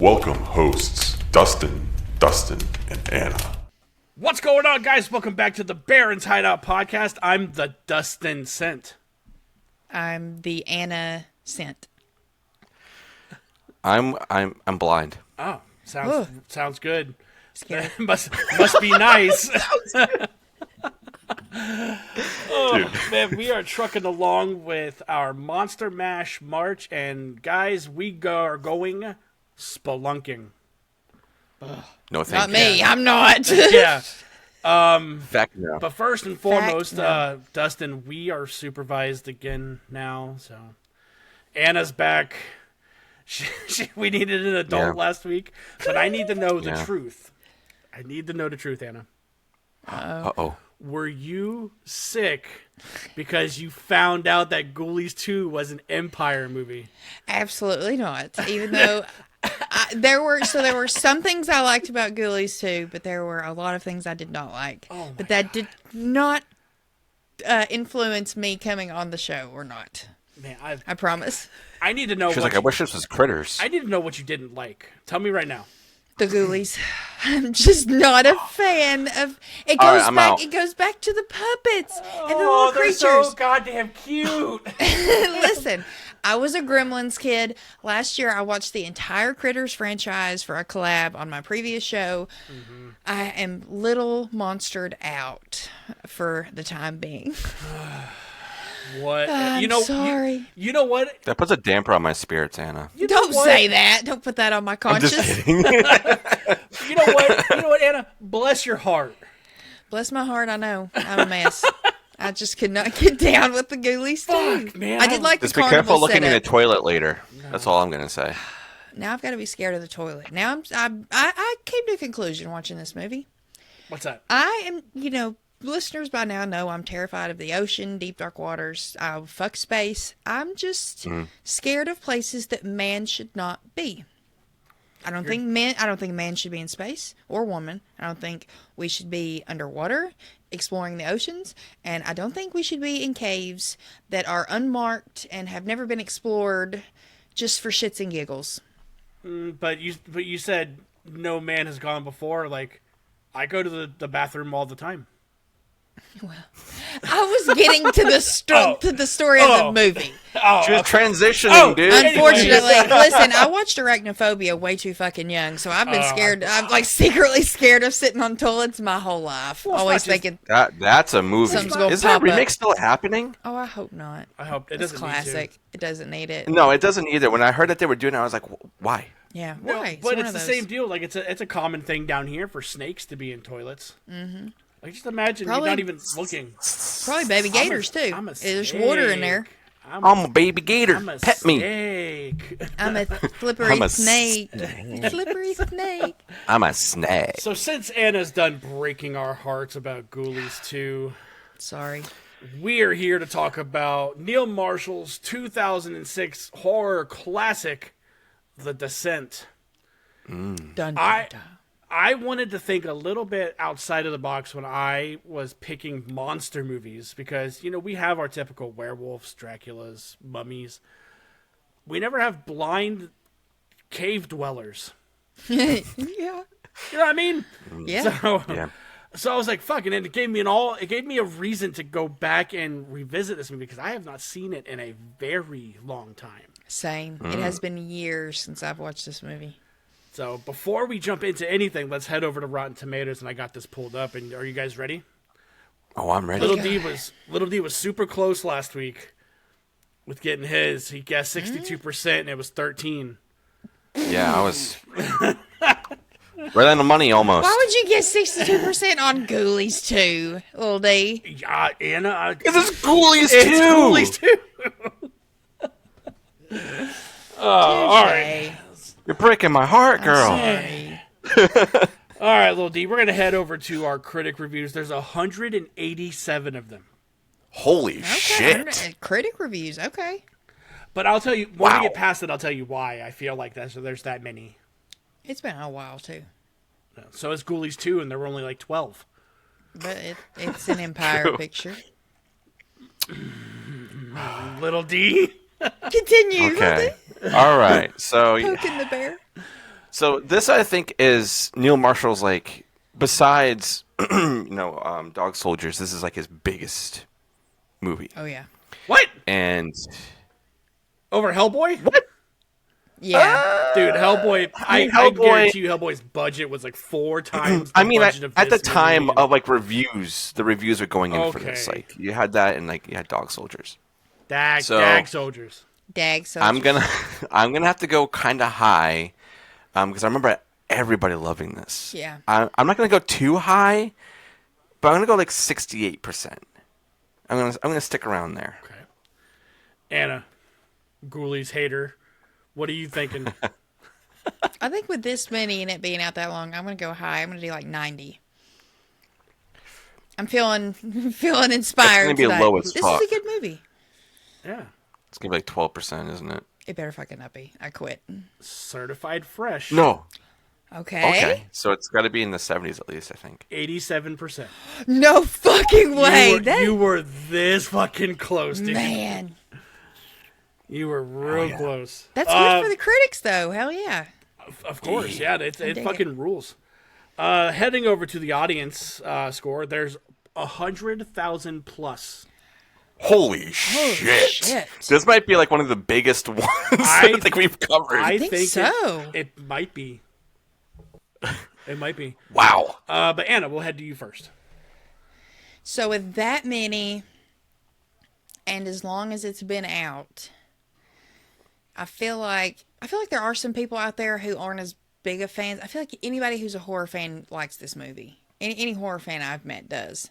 Welcome, hosts Dustin, and Anna. What's going on, guys? Welcome back to the Baron's Hideout podcast. I'm the Dustin Scent. I'm the Anna Scent. I'm blind. Oh, sounds good. Scary. must be nice. Oh man, we are trucking along with our Monster Mash March, and guys, we are going spelunking. No, thank Not you. me. I'm not. Yeah. Fact, no. But first and foremost, no. Dustin, we are supervised again now, so Anna's back. We needed an adult last week, but I need to know the truth. I need to know the truth, Anna. Uh-oh. Were you sick because you found out that Ghoulies 2 was an Empire movie? Absolutely not. Even though there were some things I liked about Ghoulies 2, but there were a lot of things I did not like. Oh but that did not influence me coming on the show or not. Man, I promise. I need to know. She's like, I wish this was Critters. I need to know what you didn't like. Tell me right now. The Ghoulies. I'm just not a fan of it. It goes back to the puppets and the little creatures. They're so goddamn cute. Listen, I was a Gremlins kid. Last year, I watched the entire Critters franchise for a collab on my previous show. Mm-hmm. I am little monstered out for the time being. What? I'm sorry. You know what? That puts a damper on my spirits, Anna. Don't say that. Don't put that on my I'm conscience. just kidding. You know what, Anna? Bless your heart. Bless my heart, I know. I'm a mess. I just could not get down with the Ghoulies too. Fuck, man. I did like Just the be careful carnival looking in the setup. toilet later. That's all I'm going to say. Now I've got to be scared of the toilet. Now I came to a conclusion watching this movie. What's that? I am, listeners by now know I'm terrified of the ocean, deep dark waters. Fuck space. I'm just scared of places that man should not be. I don't think man should be in space or woman. I don't think we should be underwater exploring the oceans, and I don't think we should be in caves that are unmarked and have never been explored just for shits and giggles. But you said no man has gone before. Like, I go to the bathroom all the time. Well, I was getting to the story of the movie. She was transitioning, dude. Unfortunately, listen, I watched Arachnophobia way too fucking young, so I've been scared. I'm like secretly scared of sitting on toilets my whole life. Well, always thinking That's a movie. Something's gonna Is that pop remake up. still happening? oh, I hope not. I hope it It's doesn't classic. Need It doesn't need it. No, it doesn't either. When I heard that they were doing it, I was like, why? Yeah, to. No, why? but one it's of the those. same deal. Like, it's a common thing down here for snakes to be in toilets. Mm-hmm. Like, just imagine you're not even looking. Probably baby gators too. I'm a There's water in there. I'm a baby gator. I'm a Pet me. snake. I'm a slippery I'm a snake. Slippery snake. I'm a snake. So since Anna's done breaking our hearts about Ghoulies 2, Sorry. we're here to talk about Neil Marshall's 2006 horror classic, The Descent. Dun, dun, I dun. I wanted to think a little bit outside of the box when I was picking monster movies because, we have our typical werewolves, Draculas, mummies. We never have blind cave dwellers. Yeah. You know what I mean? Yeah. So I was like, fuck, and it gave me a reason to go back and revisit this movie because I have not seen it in a very long time. Same. It has been years since I've watched this movie. So before we jump into anything, let's head over to Rotten Tomatoes, and I got this pulled up. And are you guys ready? Oh, I'm ready. Little D was super close last week with getting his. He guessed 62%, and it was 13. Yeah, I was right on the money almost. Why would you get 62% on Ghoulies 2, Lil D? Anna, This is Ghoulies it's 2. Ghoulies 2. All right. Hey, You're breaking my heart, girl. sorry. All right, Lil D, we're going to head over to our critic reviews. There's 187 of them. Holy Okay. shit. Critic reviews, okay. But I'll tell you, when we get past it, I'll tell you why I feel like there's that many. It's been a while, too. So it's Ghoulies 2, and there were only like 12. But it's an Empire picture. Little D. Continue. Okay. All right. So Poking the bear. So this, I think, is Neil Marshall's like, besides, Dog Soldiers. This is like his biggest movie. Oh yeah. What? And Over Hellboy? what? Yeah. Dude, Hellboy. I guarantee you, Hellboy's budget was like 4 times. The I mean, budget of at the this time movie. of like reviews, the reviews are going in for this. Okay. Like you had that, and like you had Dog Soldiers. Dag Soldiers. Dag. So I'm gonna have to go kind of high, because I remember everybody loving this. Yeah. I'm not gonna go too high, but I'm gonna go like 68%. I'm gonna stick around there. Okay. Anna, Ghoulies hater. What are you thinking? I think with this many and it being out that long, I'm gonna go high. I'm gonna do like 90. I'm feeling inspired. It's gonna be tonight. low as fuck. This is a good movie. Yeah. It's gonna be like 12%, isn't it? It better fucking not be. I quit. Certified fresh. No. Okay. Okay. So it's got to be in the 70s at least, I think. 87%. No fucking way. You were this fucking close, dude. Man. You were real close. That's good for the critics, though. Hell yeah. Of course, yeah. It dig fucking rules. Heading over to the audience score, there's 100,000 plus. Holy shit. This might be like one of the biggest ones I think we've covered. I think so. It might be. It might be. Wow. But Anna, we'll head to you first. So with that many, and as long as it's been out, I feel like there are some people out there who aren't as big of fans. I feel like anybody who's a horror fan likes this movie. Any horror fan I've met does.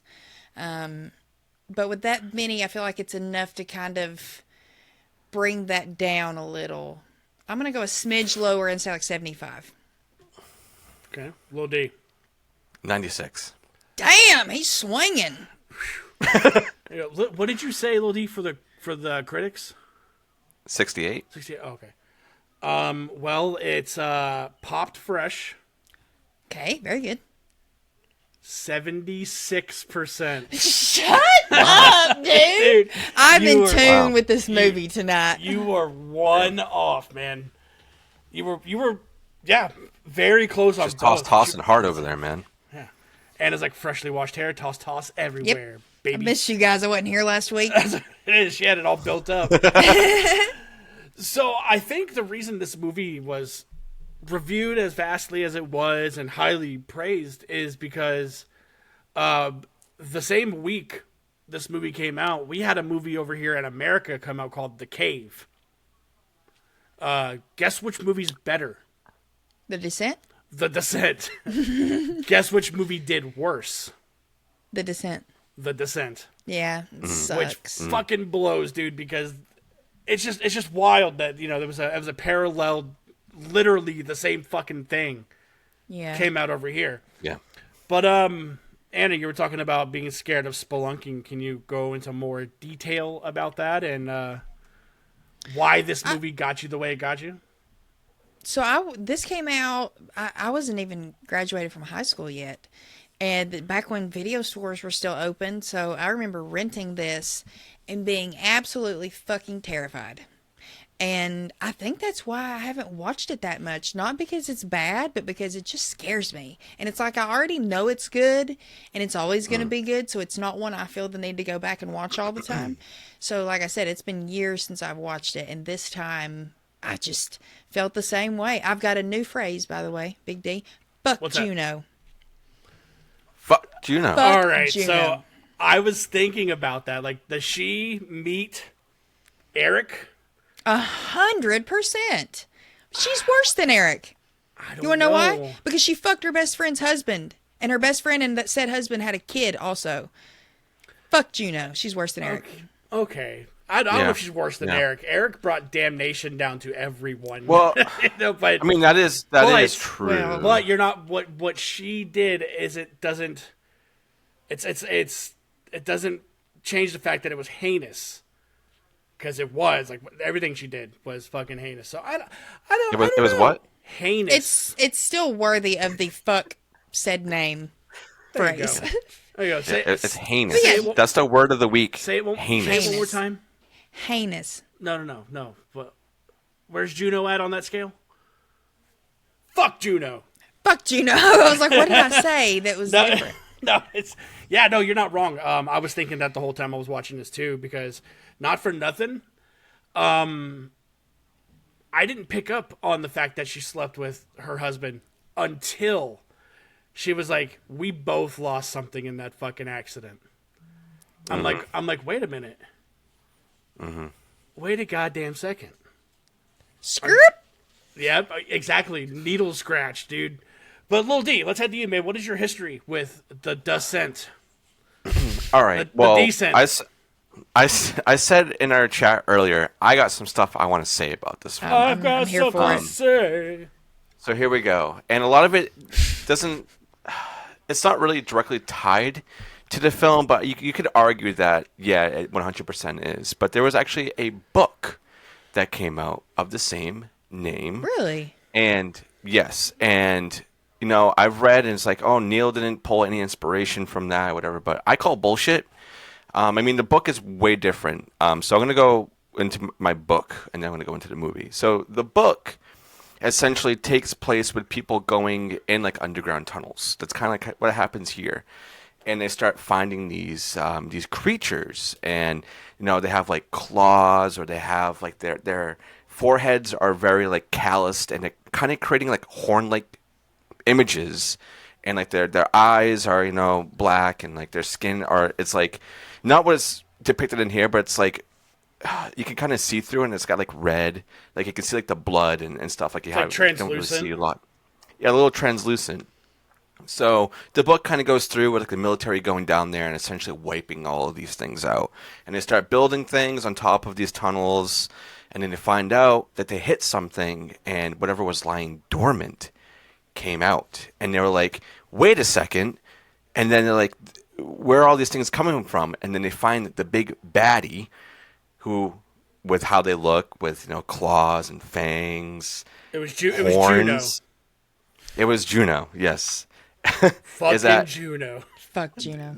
But with that many, I feel like it's enough to kind of bring that down a little. I'm going to go a smidge lower and say like 75. Okay. Lil D. 96. Damn, he's swinging. What did you say, Lil D, for the critics? 68. 68. Oh, okay. Well, it's popped fresh. Okay, very good. 76%. Shut up, dude. I'm you in were- tune with this movie tonight. You were one off, man. You were, yeah, very close on Just both. tossing hard over there, man. Yeah. And it's like freshly washed hair, toss everywhere, I baby. missed you guys. I wasn't here last week. It is. She had it all built up. So I think the reason this movie was reviewed as vastly as it was and highly praised is because the same week this movie came out, we had a movie over here in America come out called The Cave. Guess which movie's better? The Descent? The Descent. Guess which movie did worse? The Descent. The Descent. Yeah, it Which sucks. fucking blows, dude, because it's just wild that, there was a parallel, literally the same fucking thing Yeah. came out over here. Yeah. But Anna, you were talking about being scared of spelunking. Can you go into more detail about that and why this movie got you the way it got you? So this came out, I wasn't even graduated from high school yet. And back when video stores were still open, so I remember renting this and being absolutely fucking terrified. And I think that's why I haven't watched it that much. Not because it's bad, but because it just scares me. And it's like I already know it's good, and it's always going to be good, so it's not one I feel the need to go back and watch all the time. So like I said, it's been years since I've watched it, and this time I just felt the same way. I've got a new phrase, by the way, Big D. Fuck What's that? Juno. Fuck Juno. Fuck All right, Juno. so I was thinking about that. Like, does she meet Eric? 100%. She's worse than Eric. I don't You want to know why? Because she fucked her best friend's husband. And her best friend and that said husband had a kid also. Fuck Juno. She's worse than Eric. Okay. I don't know Yeah. if she's worse than Yeah. Eric. Eric brought damnation down to everyone. Well, but I mean that is true. well, but you're not what she did is it doesn't it doesn't change the fact that it was heinous. Because it was like everything she did was fucking heinous. So I don't. It was know. what? Heinous. It's still worthy of the fuck said name There you phrase. go. There you go. Say, It's heinous. But yeah. That's the word of the week. say it one. Heinous. Say it one more Heinous. time. Heinous. No. But where's Juno at on that scale? Fuck Juno. Fuck Juno. I was like, what did I say that was No, different? no, no, you're not wrong. I was thinking that the whole time I was watching this too, because not for nothing, I didn't pick up on the fact that she slept with her husband until she was like, "We both lost something in that fucking accident." I'm like, wait a minute. Wait a goddamn second. Screw. Yeah, exactly. Needle scratch, dude. But Lil D, let's head to you, man. What is your history with the Dissect? All right. The Well, Descent. I said in our chat earlier, I got some stuff I want to say about this film. I've got I'm here something for to it. say. So here we go. And a lot of it doesn't, it's not really directly tied to the film, but you could argue that, yeah, it 100% is. But there was actually a book that came out of the same name. Really? And yes, and you know, I've read and it's like, oh, Neil didn't pull any inspiration from that, or whatever. But I call bullshit. I mean, the book is way different. So I'm gonna go into my book, and then I'm gonna go into the movie. So the book essentially takes place with people going in like underground tunnels. That's kind of like what happens here. And they start finding these creatures, and you know, they have like claws, or they have like their foreheads are very like calloused, and they're kind of creating like horn-like images, and like their eyes are, you know, black, and like their skin are, it's like not what's depicted in here, but it's like you can kind of see through, and it's got like red, like you can see like the blood and stuff, like you It's like have you don't really translucent. see a lot. Yeah, a little translucent. So the book kind of goes through with like the military going down there and essentially wiping all of these things out, and they start building things on top of these tunnels, and then they find out that they hit something, and whatever was lying dormant came out, and they were like, wait a second, and then they're like, where are all these things coming from? And then they find the big baddie, who, with how they look, with, you know, claws and fangs, It was Juno. horns. It was Juno, yes. Fucking that- Juno. Fuck Juno.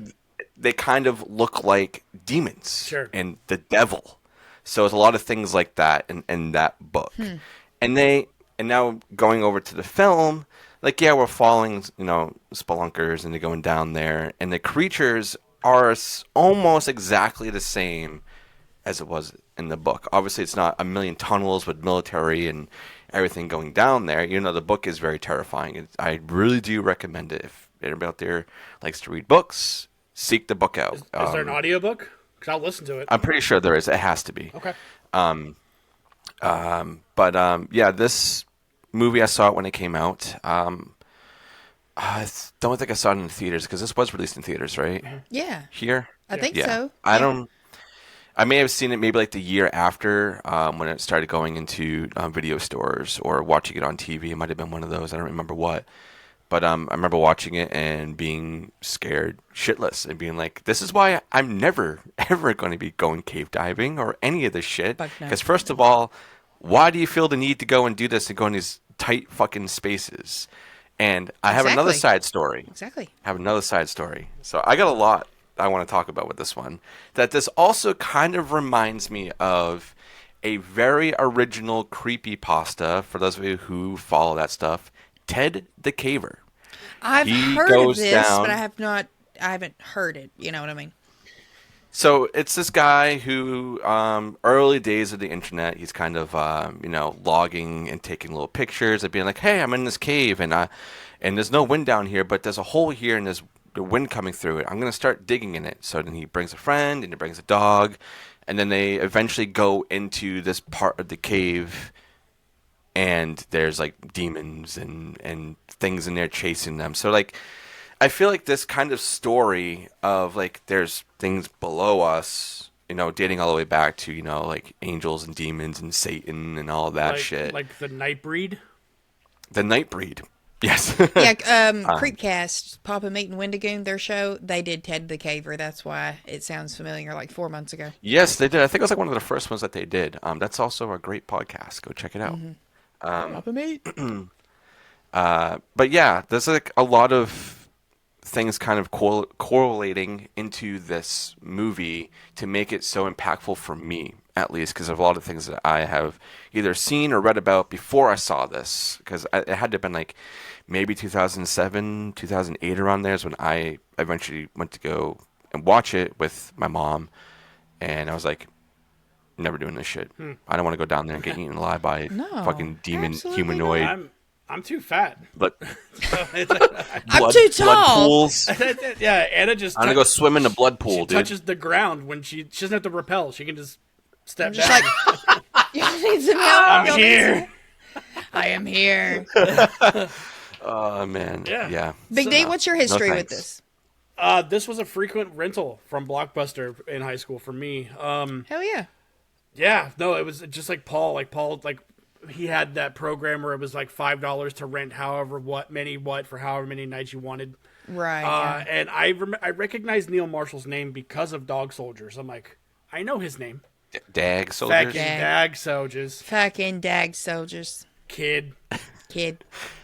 They kind of look like demons Sure. and the devil. So it's a lot of things like that in that book. And now going over to the film, like, yeah, we're following, you know, spelunkers, and they're going down there, and the creatures are almost exactly the same as it was in the book. Obviously, it's not a million tunnels with military and everything going down there. You know, the book is very terrifying. I really do recommend it. If anybody out there likes to read books, seek the book out. Is there an audiobook? Because I'll listen to it. I'm pretty sure there is. It has to be. Okay. Yeah, this movie, I saw it when it came out. I don't think I saw it in the theaters, because this was released in theaters, right? Yeah. Here? I think Yeah. so. I Yeah. don't. I may have seen it maybe like the year after, when it started going into video stores, or watching it on TV. It might have been one of those. I don't remember what. But I remember watching it and being scared shitless, and being like, this is why I'm never, ever going to be going cave diving or any of this shit. Fuck no. Because first of all, why do you feel the need to go and do this and go in these tight fucking spaces? And I have another Exactly. side story. Exactly. Have another side story. So I got a lot I want to talk about with this one. That this also kind of reminds me of a very original creepypasta, for those of you who follow that stuff, Ted the Caver. I've He heard of goes this, down- but I haven't heard it. You know what I mean? So it's this guy who, early days of the internet, he's kind of, logging and taking little pictures and being like, hey, I'm in this cave, and there's no wind down here, but there's a hole here, and there's the wind coming through it. I'm going to start digging in it. So then he brings a friend, and he brings a dog, and then they eventually go into this part of the cave, and there's like demons and things in there chasing them. So like, I feel like this kind of story of like there's things below us, you know, dating all the way back to, you know, like angels and demons and Satan and all that shit. Like the Nightbreed. The Nightbreed. Yes. Yeah, Creepcast, Papa Meat and Wendigoon, their show, they did Ted the Caver. That's why it sounds familiar, like 4 months ago. Yes, they did. I think it was like one of the first ones that they did. That's also a great podcast. Go check it out. Papa Meat. But yeah, there's like a lot of things kind of correlating into this movie to make it so impactful for me. at least, because of a lot of things that I have either seen or read about before I saw this. Because it had to have been like maybe 2007, 2008 around there is when I eventually went to go and watch it with my mom. And I was like, never doing this shit. I don't want to go down there and get eaten alive by No, fucking demon absolutely humanoid. I'm too fat. But I'm too tall. Blood pools. Yeah, Anna just I'm gonna go swim in the blood pool, she dude. touches the ground when she doesn't have to rappel. She can just step Just back. like, you need some help. I'm Y'all need here. I am here. Oh man, Yeah. Big D, what's your history with thanks. this? This was a frequent rental from Blockbuster in high school for me. Hell yeah. Yeah, no, it was just like Paul. He had that program where it was like $5 to rent for however many nights you wanted. Right. Yeah. And I recognized Neil Marshall's name because of Dog Soldiers. I'm like, I know his name. Dag soldiers. Fucking Dag Soldiers. Fucking dag soldiers. Kid.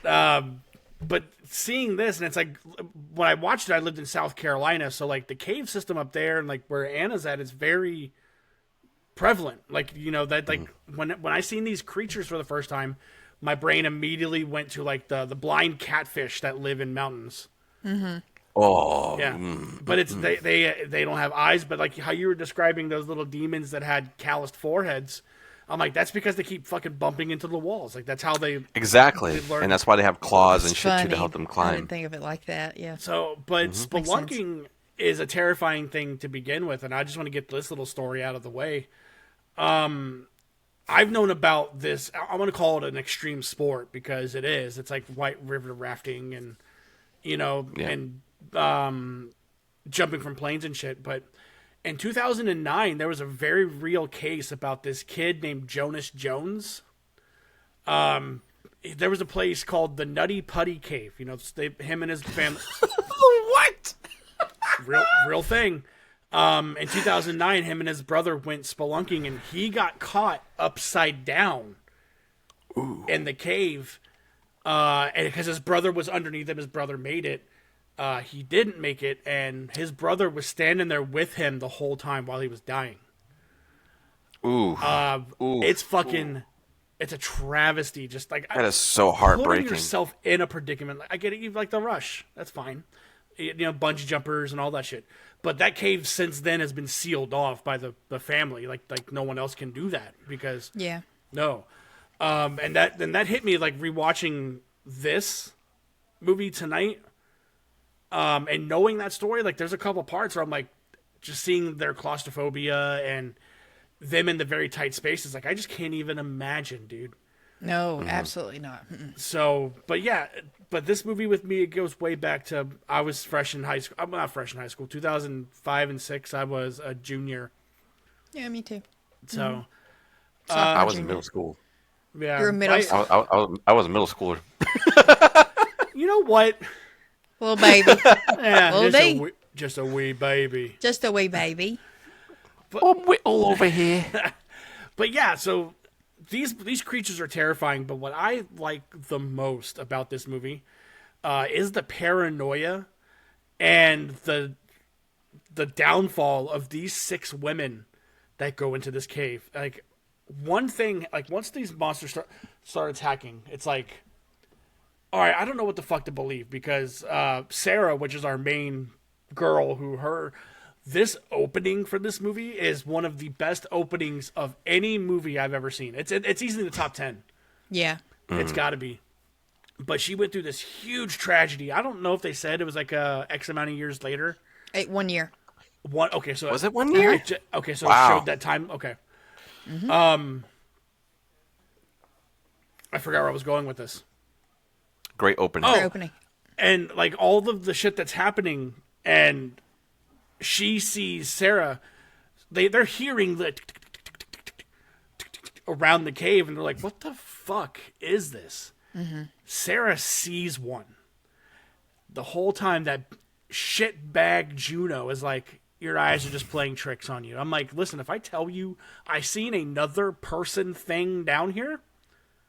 But seeing this, and it's like, when I watched it, I lived in South Carolina, so like the cave system up there and like where Anna's at is very prevalent. Like, you know, that like when I seen these creatures for the first time, my brain immediately went to like the blind catfish that live in mountains. Oh, Yeah, but it's they don't have eyes, but like how you were describing those little demons that had calloused foreheads. I'm like, that's because they keep fucking bumping into the walls. Like that's how they exactly, they learn. and that's why they have claws and it's shit too funny. to help them I climb. didn't think of it like that. Yeah. So, but spelunking is a terrifying thing to begin with, and I just want to get this little story out of the way. I've known about this. I want to call it an extreme sport because it is. It's like white river rafting and, you know, and jumping from planes and shit. But in 2009, there was a very real case about this kid named Jonas Jones. There was a place called the Nutty Putty Cave. You know, him and his family. What? Real thing. In 2009, him and his brother went spelunking, and he got caught upside down in the cave. And because his brother was underneath him, his brother made it. He didn't make it, and his brother was standing there with him the whole time while he was dying. Ooh. It's fucking. It's a travesty. Just like That is so putting heartbreaking. yourself in a predicament. I get it. You like the Rush. That's fine. You know, bungee jumpers and all that shit. But that cave since then has been sealed off by the family. Like no one else can do that because Yeah. no. And that hit me like rewatching this movie tonight. And knowing that story, like there's a couple parts where I'm like, just seeing their claustrophobia and them in the very tight spaces. Like I just can't even imagine, dude. No, absolutely not. So, but yeah, but this movie with me, it goes way back to, I was fresh in high school. I'm not fresh in high school. 2005 and 6, I was a junior. Yeah, me too. So, I was in middle school. yeah. You're a middle school. I was a middle schooler. You know what? Little baby. Yeah, Little just a wee baby. Just a wee baby. I'm Whittle over here. But yeah, so these creatures are terrifying, but what I like the most about this movie is the paranoia and the downfall of these 6 women that go into this cave. Like one thing, like once these monsters start attacking, it's like, all right, I don't know what the fuck to believe because Sarah, which is our main girl, this opening for this movie is one of the best openings of any movie I've ever seen. It's easily in the top 10. Yeah. It's got to be. But she went through this huge tragedy. I don't know if they said it was like X amount of years later. 1 year. Okay, so Was it 1 year? Okay, so Wow. it showed that time. Okay. I forgot where I was going with this. Great opening. Great opening. And like all of the shit that's happening, and she sees Sarah. They're hearing the around the cave, and they're like, "What the fuck is this?" Sarah sees one. The whole time that shitbag Juno is like, "Your eyes are just playing tricks on you." I'm like, "Listen, if I tell you I seen another person thing down here,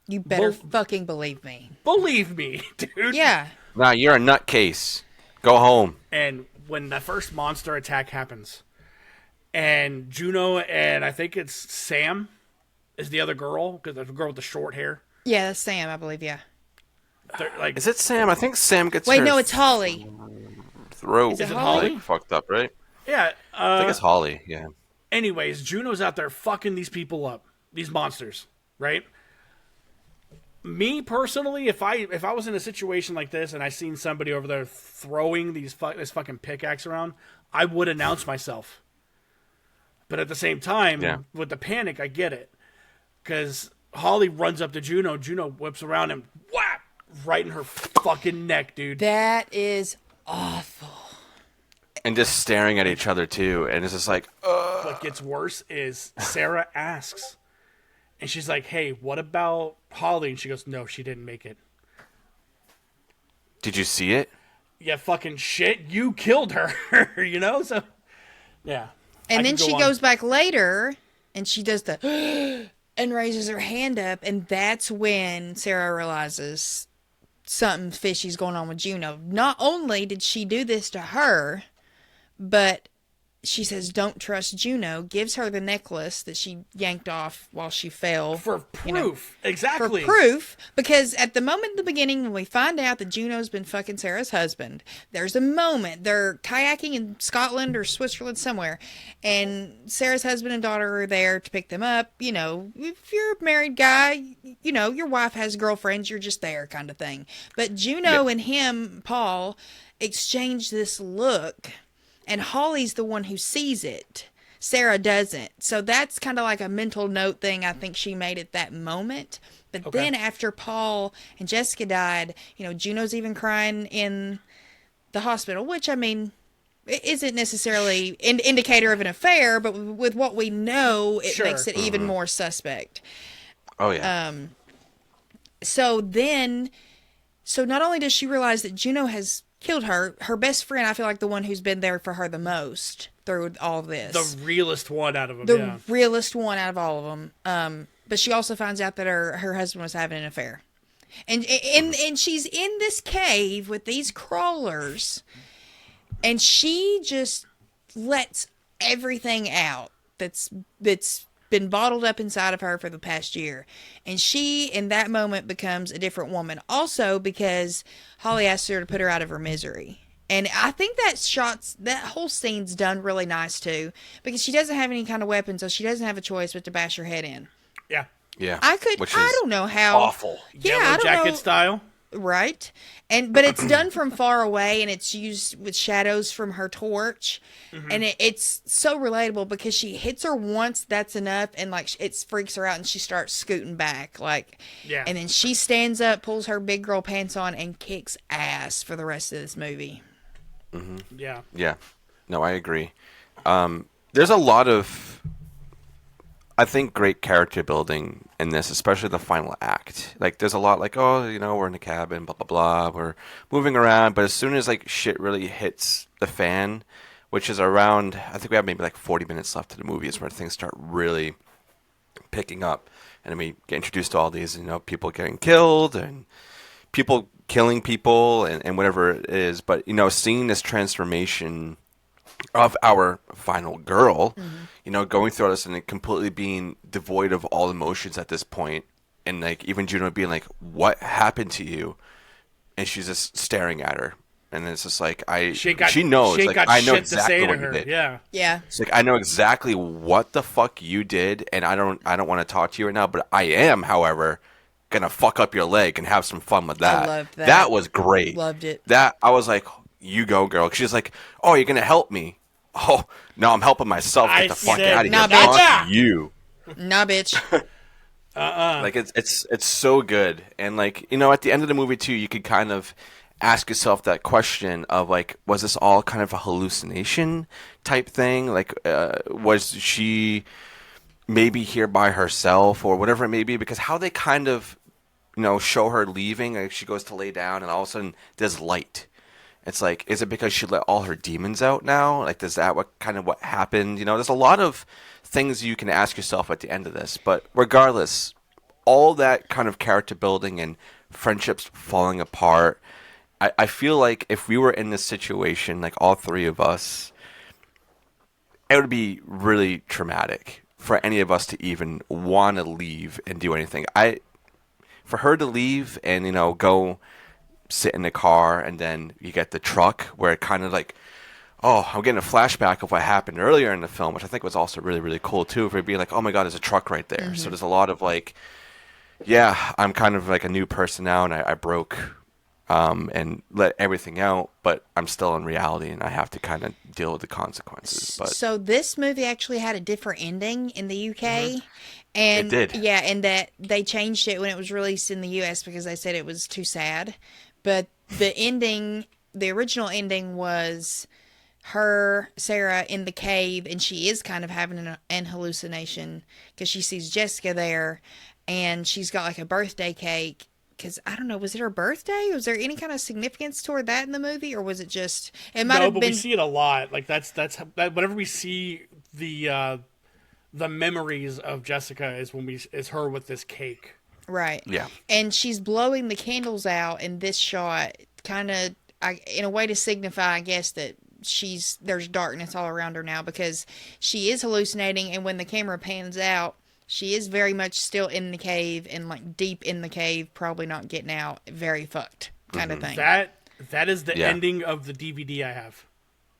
You better fucking believe me. believe me, dude." Yeah. Nah, you're a nutcase. Go home. And when the first monster attack happens, and Juno and I think it's Sam is the other girl, because the girl with the short hair. Yeah, that's Sam, I believe. Yeah. Like, Is it Sam? I think Sam gets Wait, her no, it's Holly. throat Is it Holly? like, fucked up, right? yeah. I think it's Holly. Yeah. Anyways, Juno's out there fucking these people up, these monsters, right? Me personally, if I was in a situation like this and I seen somebody over there throwing this fucking pickaxe around, I would announce myself. But at the same time, with the panic, I get it, because Holly runs up to Juno. Juno whips around and whap right in her fucking neck, dude. That is awful. And just staring at each other too, and it's just like, What gets worse is Sarah asks, and she's like, "Hey, what about Holly?" And she goes, "No, she didn't make it." did you see it? Yeah, fucking shit, you killed her, you know? So, yeah. And I then could she go goes on. back later and she does the and raises her hand up, and that's when Sarah realizes something fishy's going on with Juno. Not only did she do this to her, but she says, "Don't trust Juno," gives her the necklace that she yanked off while she fell. For proof. you know, Exactly. For proof, because at the moment in the beginning when we find out that Juno's been fucking Sarah's husband, there's a moment they're kayaking in Scotland or Switzerland somewhere, and Sarah's husband and daughter are there to pick them up. You know, if you're a married guy, you know, your wife has girlfriends, you're just there kind of thing. But Juno and him, Paul, exchange this look, and Holly's the one who sees it. Sarah doesn't. So that's kind of like a mental note thing I think she made at that moment. But then after Paul and Jessica died, you know, Juno's even crying in the hospital, which, I mean, it isn't necessarily an indicator of an affair, but with what we know, it Sure. makes it even more suspect. Oh yeah. So not only does she realize that Juno has killed her best friend, I feel like the one who's been there for her the most through all this. The realest one out of them, The realest one out of all of them. But she also finds out that her husband was having an affair. And she's in this cave with these crawlers, and she just lets everything out that's been bottled up inside of her for the past year. And she, in that moment, becomes a different woman. Also because Holly asks her to put her out of her misery. And I think that whole scene's done really nice too, because she doesn't have any kind of weapon, so she doesn't have a choice but to bash her head in. Yeah. Yeah. I don't know how. Awful. Yeah, Yellow I don't Jacket know. style. Right. But it's done from far away, and it's used with shadows from her torch. And it's so relatable because she hits her once, that's enough, and like it freaks her out and she starts scooting back. And then she stands up, pulls her big girl pants on, and kicks ass for the rest of this movie. Yeah. Yeah. No, I agree. There's a lot of, I think, great character building in this, especially the final act. Like, there's a lot like, oh, you know, we're in a cabin, blah, blah, blah. We're moving around. But as soon as, like, shit really hits the fan, which is around, I think we have maybe, like, 40 minutes left of the movie is where things start really picking up. And then we get introduced to all these, you know, people getting killed and people killing people and whatever it is. But, you know, seeing this transformation of our final girl, you know, going through all this and completely being devoid of all emotions at this point, and like even Juno being like, "What happened to you?" and she's just staring at her, and it's just like she knows, like I know exactly what you did. Yeah. It's like I know exactly what the fuck you did, and I don't want to talk to you right now, but I am, however, gonna fuck up your leg and have some fun with that. I loved that. That was great. Loved it. That I was like, "You go, girl." She's like, "Oh, you're gonna help me." Oh no, I'm helping myself. Get the fuck out of nah, here. bitch. Fuck you. Nah, bitch. Like it's so good, and like, you know, at the end of the movie too, you could kind of ask yourself that question of like, was this all kind of a hallucination type thing? Like, was she maybe here by herself or whatever it may be? Because how they kind of, you know, show her leaving, like she goes to lay down, and all of a sudden there's light. It's like, is it because she let all her demons out now? Like, is that what happened? You know, there's a lot of things you can ask yourself at the end of this. But regardless, all that kind of character building and friendships falling apart, I feel like if we were in this situation, like all three of us, it would be really traumatic for any of us to even want to leave and do anything. For her to leave and go sit in the car, and then you get the truck where it kind of like, oh, I'm getting a flashback of what happened earlier in the film, which I think was also really, really cool too, for it being like, oh my God, there's a truck right there. So there's a lot of like, yeah, I'm kind of like a new person now, and I broke and let everything out, but I'm still in reality, and I have to kind of deal with the consequences. But So this movie actually had a different ending in the UK. And It did. yeah, and that they changed it when it was released in the US because they said it was too sad. But the original ending was Sarah in the cave, and she is kind of having an hallucination because she sees Jessica there, and she's got like a birthday cake. Because I don't know, was it her birthday? Was there any kind of significance toward that in the movie, or was it just? It might No, have but been. we see it a lot. Like that's whenever we see the memories of Jessica is her with this cake. Right. Yeah. And she's blowing the candles out in this shot, kind of in a way to signify, I guess, that there's darkness all around her now because she is hallucinating, and when the camera pans out, she is very much still in the cave and like deep in the cave, probably not getting out, very fucked kind of thing. That is the Yeah. ending of the DVD I have.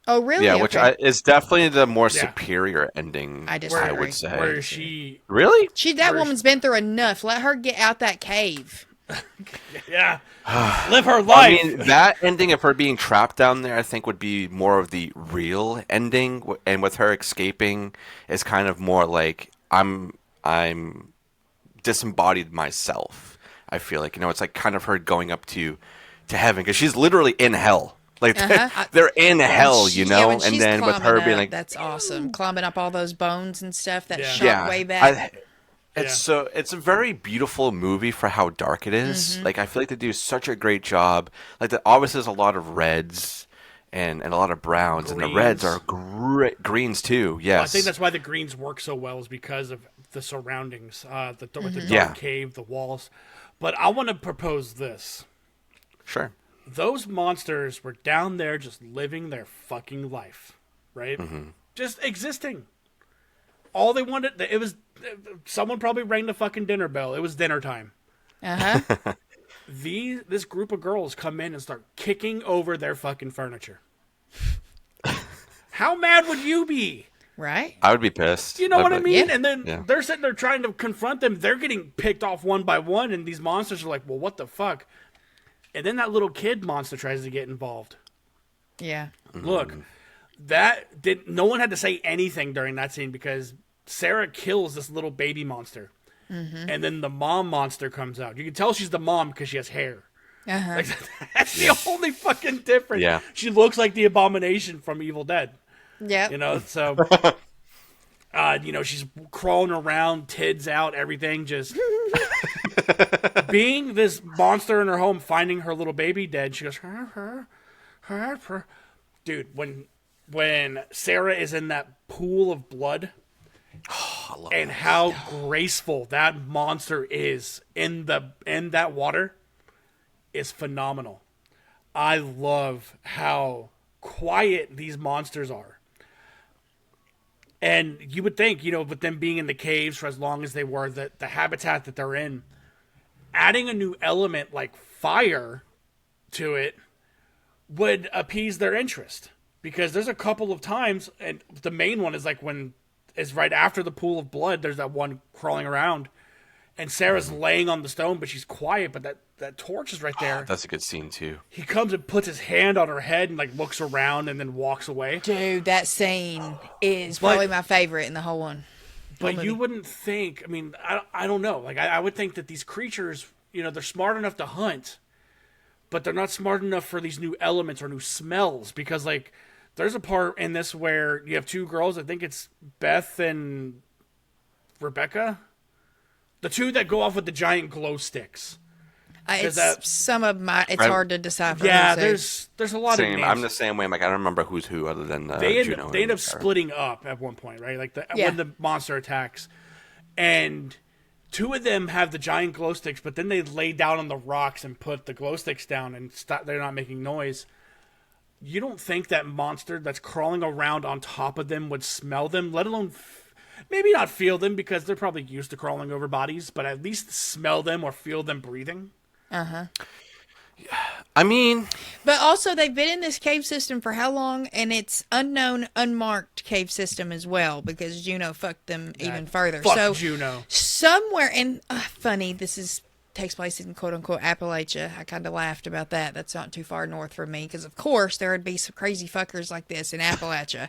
Oh, really? Yeah, Okay. which is definitely the more Yeah. superior ending, I I disagree. would say. Where she, Really? That woman's been through enough. Let her get out that cave. yeah, live her life. I mean, that ending of her being trapped down there, I think, would be more of the real ending, and with her escaping is kind of more like I'm disembodied myself. I feel like it's like kind of her going up to heaven because she's literally in hell. Like they're in hell, When and she's then with her climbing being up, like, that's awesome. Climbing up all those bones and stuff that Yeah. shot way back. It's a very beautiful movie for how dark it is. Like I feel like they do such a great job. Like obviously there's a lot of reds and a lot of browns, and the reds are great. Greens too. Yes, I think that's why the greens work so well is because of the surroundings, with the dark Yeah. cave, the walls. But I want to propose this. sure. Those monsters were down there just living their fucking life, right? Just existing. All they wanted, it was, someone probably rang the fucking dinner bell. It was dinner time. This group of girls come in and start kicking over their fucking furniture. How mad would you be? Right? I would be pissed. You know what I mean? Yeah. And then Yeah. they're sitting there trying to confront them. They're getting picked off one by one, and these monsters are like, well, what the fuck? And then that little kid monster tries to get involved. Yeah. Look, no one had to say anything during that scene because Sarah kills this little baby monster. And then the mom monster comes out. You can tell she's the mom because she has hair. Like, that's the only fucking difference. Yeah. She looks like the abomination from Evil Dead. Yep. So she's crawling around, tids out, everything, just being this monster in her home, finding her little baby dead. She goes, dude, when Sarah is in that pool of blood, and how graceful that monster is in that water is phenomenal. I love how quiet these monsters are. And you would think, with them being in the caves for as long as they were, that the habitat that they're in, adding a new element like fire to it would appease their interest. Because there's a couple of times, and the main one is like is right after the pool of blood, there's that one crawling around, and Sarah's laying on the stone, but she's quiet, but that torch is right there. That's a good scene too. He comes and puts his hand on her head and like looks around and then walks away. Dude, that scene is probably my favorite in the whole one. But you wouldn't think, I mean, I don't know. Like, I would think that these creatures, they're smart enough to hunt, but they're not smart enough for these new elements or new smells. Because, like, there's a part in this where you have two girls, I think it's Beth and Rebecca, the two that go off with the giant glow sticks. It's that- it's hard to decipher. Yeah, who's there's a lot of Same. names. I'm the same way. I'm like, I don't remember who's who other than They Juno end and up Sarah. splitting up at one point, right? Like Yeah. when the monster attacks, and two of them have the giant glow sticks, but then they lay down on the rocks and put the glow sticks down and stop. They're not making noise. you don't think that monster that's crawling around on top of them would smell them, let alone maybe not feel them because they're probably used to crawling over bodies, but at least smell them or feel them breathing. I mean, But also, they've been in this cave system for how long? And it's unknown, unmarked cave system as well, because Juno fucked them even further. Fuck So Juno. somewhere, and funny, takes place in quote unquote Appalachia. I kind of laughed about that. That's not too far north from me, because of course there would be some crazy fuckers like this in Appalachia.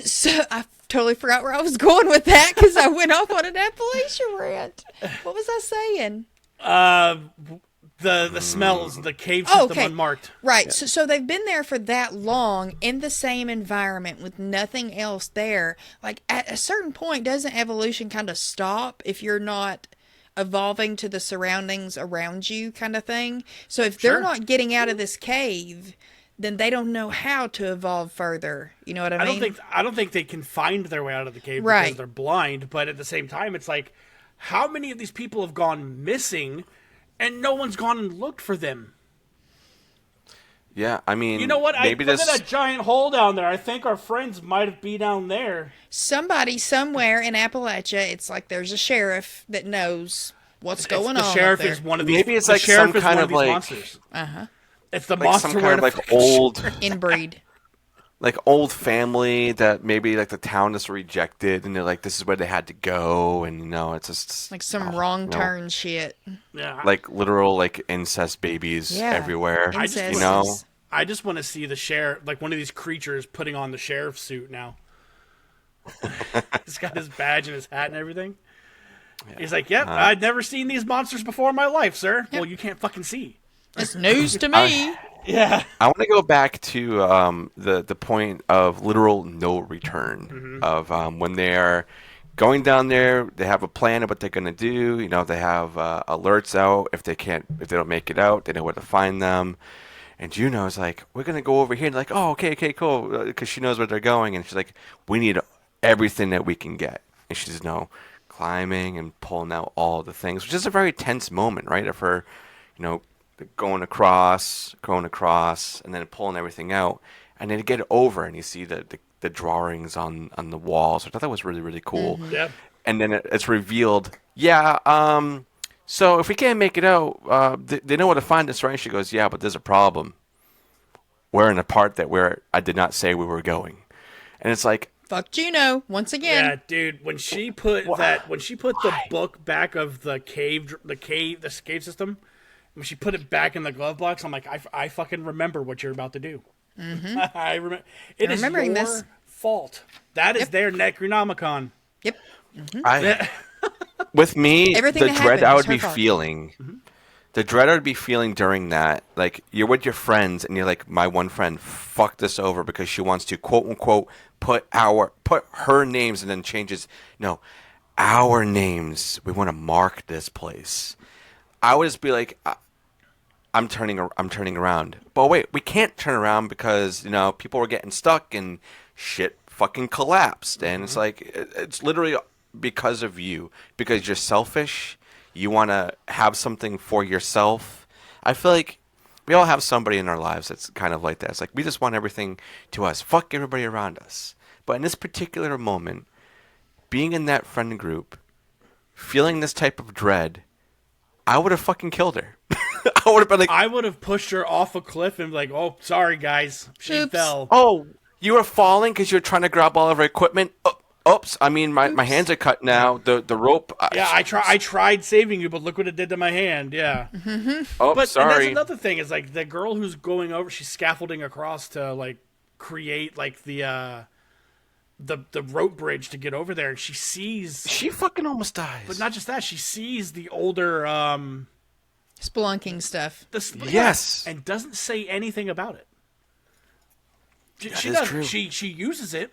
So I totally forgot where I was going with that because I went off on an Appalachia rant. What was I saying? The smells, the cave system unmarked. Right. Yeah. So they've been there for that long in the same environment with nothing else there. Like at a certain point, doesn't evolution kind of stop if you're not evolving to the surroundings around you kind of thing? So if they're not getting out of this cave, then they don't know how to evolve further. You know what I mean? I don't think they can find their way out of the cave because they're blind, but at the same time it's like, how many of these people have gone missing and no one's gone and looked for them? yeah, I mean, You know what? maybe Look this. at that giant hole down there. I think our friends might be down there. Somebody somewhere in Appalachia, it's like there's a sheriff that knows what's going The on. sheriff up there. is one of these. Maybe it's the like sheriff some is kind one of these like monsters. It's the like monster some where kind of the like old Inbreed. like old family that maybe like the town just rejected, and they're like, this is where they had to go, and it's just Like some wrong turn shit. Yeah. like literal like incest babies everywhere. Incest. I just want to see the sheriff, like one of these creatures, putting on the sheriff's suit now. He's got his badge and his hat and everything. Yeah. He's like, "Yep, I'd never seen these monsters before in my life, sir." Yep. Well, you can't fucking see. It's news to me. Yeah. I want to go back to the point of literal no return of when they are going down there. They have a plan of what they're gonna do. They have alerts out if they don't make it out. They know where to find them. And Juno's like, we're gonna go over here. And like, oh, okay, cool, because she knows where they're going. And she's like, we need everything that we can get. And she's climbing and pulling out all the things, which is a very tense moment, right? Of her, going across, and then pulling everything out, and then you get over and you see the drawings on the walls, which I thought was really, really cool. Mm-hmm. Yeah. And then it's revealed, so if we can't make it out, they know where to find us, right? She goes, yeah, but there's a problem. We're in a part where I did not say we were going. And it's like, fuck Juno once again. Yeah, dude. When she put the book back of the cave system, when she put it back in the glove box, I'm like, I fucking remember what you're about to do. Mm-hmm. I remember. It is your this. fault. That is their Necronomicon. Yep. Mm-hmm. With me, Everything the that dread happened I was would be her fault. feeling, the dread I would be feeling during that, like you're with your friends and you're like, my one friend fucked this over because she wants to quote unquote put her names and then changes. No, our names. We want to mark this place. I would just be like, I'm turning around. But wait, we can't turn around because people were getting stuck and shit fucking collapsed. And it's like it's literally because of you, because you're selfish. You want to have something for yourself. I feel like we all have somebody in our lives that's kind of like that. It's like we just want everything to us. Fuck everybody around us. But in this particular moment, being in that friend group, feeling this type of dread, I would have fucking killed her. I would have been like, I would have pushed her off a cliff and be like, "Oh, sorry guys, she fell." oh, you were falling because you were trying to grab all of her equipment. Oops! I mean, my hands are cut now. The rope. Yeah, I tried saving you, but look what it did to my hand. Yeah. Oh, But sorry. and that's another thing is like the girl who's going over, she's scaffolding across to like create like the rope bridge to get over there, and she sees. She fucking almost dies. But not just that, she sees the older Spelunking stuff. Yes. and doesn't say anything about it. She is does. true. She uses it,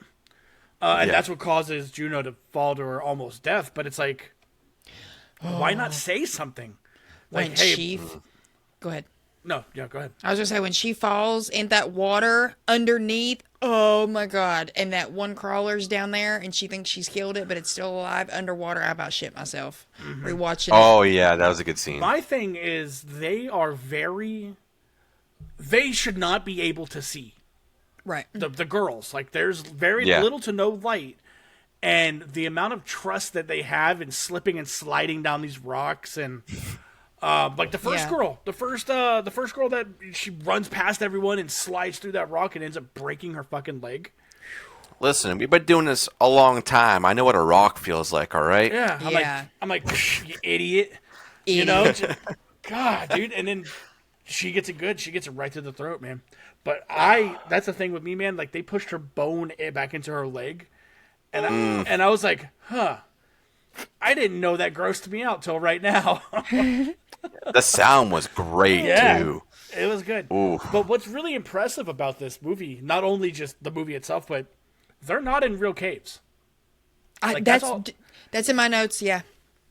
and that's what causes Juno to fall to her almost death. But it's like, why not say something? Like, When hey, she... Go ahead. no, yeah, go ahead. I was going to say, when she falls in that water underneath, oh my God. And that one crawler's down there and she thinks she's killed it, but it's still alive underwater. I about shit myself. Rewatching it. Oh yeah, that was a good scene. My thing is they are very they should not be able to see Right. the girls. Like there's very Yeah. little to no light, and the amount of trust that they have in slipping and sliding down these rocks, and like the first Yeah. girl, the first girl that she runs past everyone and slides through that rock and ends up breaking her fucking leg. Listen, we've been doing this a long time. I know what a rock feels like, all right? Yeah, Yeah. I'm like, you idiot. You know, God, dude. And then she gets it good. She gets it right to the throat, man. But that's the thing with me, man. Like they pushed her bone back into her leg, and I was like, huh. I didn't know that grossed me out till right now. The sound was great, Yeah. too. It was good. Ooh. But what's really impressive about this movie, not only just the movie itself, but they're not in real caves. Like, that's all- That's in my notes. Yeah,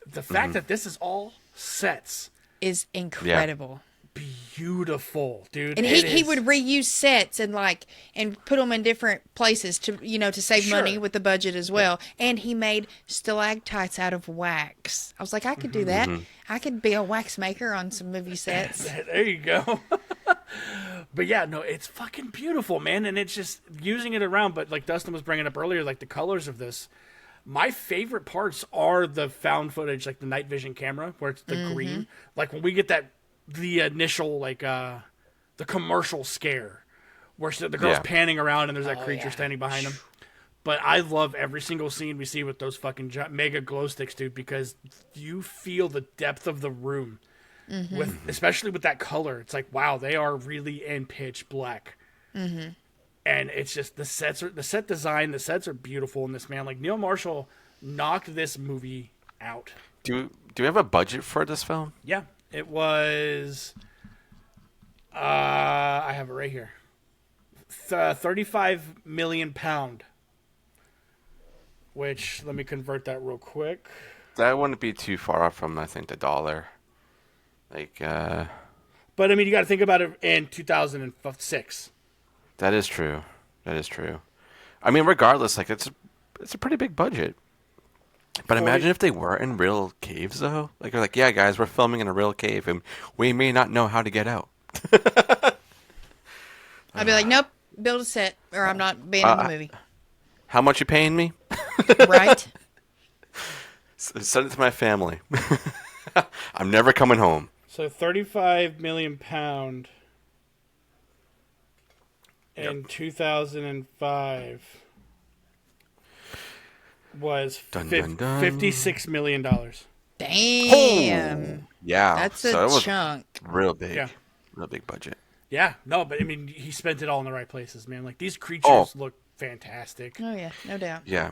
The fact that this is all sets, is incredible. beautiful, dude. And It he is- would reuse sets and put them in different places to to save Sure. money with the budget as well. And he made stalactites out of wax. I was like, I could do that. I could be a wax maker on some movie sets. There you go. But yeah, no, it's fucking beautiful, man. And it's just using it around. But like Dustin was bringing up earlier, like the colors of this. My favorite parts are the found footage, like the night vision camera, where it's the green. Like when we get the initial, like, the commercial scare, where the girl's Yeah. panning around and there's that creature standing behind him. But I love every single scene we see with those fucking mega glow sticks, dude, because you feel the depth of the room. Especially with that color. It's like, wow, they are really in pitch black. And it's just the set design, the sets are beautiful in this, man. Like Neil Marshall knocked this movie out. Do we have a budget for this film? Yeah, it was. I have it right here. 35 million pound. Which let me convert that real quick. That wouldn't be too far off from, I think, the dollar. Like, But I mean, you got to think about it in 2006. that is true. That is true. I mean, regardless, like it's a pretty big budget. But imagine if they were in real caves, though. Like, they're like, yeah, guys, we're filming in a real cave, and we may not know how to get out. I'd be like, nope, build a set, or I'm not being in the movie. How much you paying me? Right? Send it to my family. I'm never coming home. So 35 million pound in 2005 was Dun, dun, dun. $56 million. Damn. Yeah, That's so a it was chunk. real big. Yeah. Real big budget. Yeah, no, but I mean, he spent it all in the right places, man. Like these creatures look fantastic. Oh, yeah, no doubt. Yeah.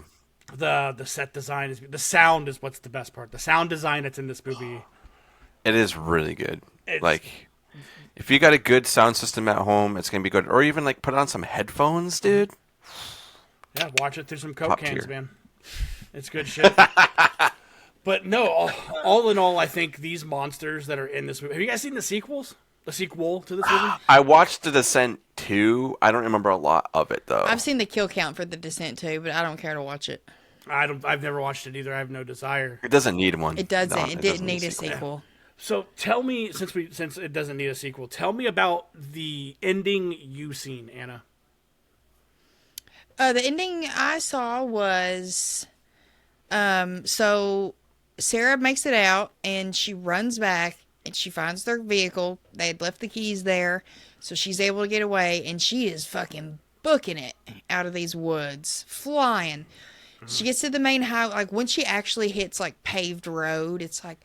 The set design is the sound is what's the best part. The sound design that's in this movie. It is really good. It's- Like, if you got a good sound system at home, it's gonna be good. Or even like put on some headphones, dude. Yeah, watch it through some Coke Top cans, tier. man. It's good shit. But no, all in all, I think these monsters that are in this movie. Have you guys seen the sequels? The sequel to this movie? I watched The Descent 2. I don't remember a lot of it though. I've seen the kill count for The Descent too, but I don't care to watch it. I've never watched it either. I have no desire. It doesn't need one. It doesn't. No, it didn't doesn't need a sequel. So tell me, since it doesn't need a sequel, tell me about the ending you seen, Anna. The ending I saw was, so Sarah makes it out and she runs back and she finds their vehicle. They had left the keys there, so she's able to get away and she is fucking booking it out of these woods, flying. She gets to the main highway. Like when she actually hits like paved road, it's like,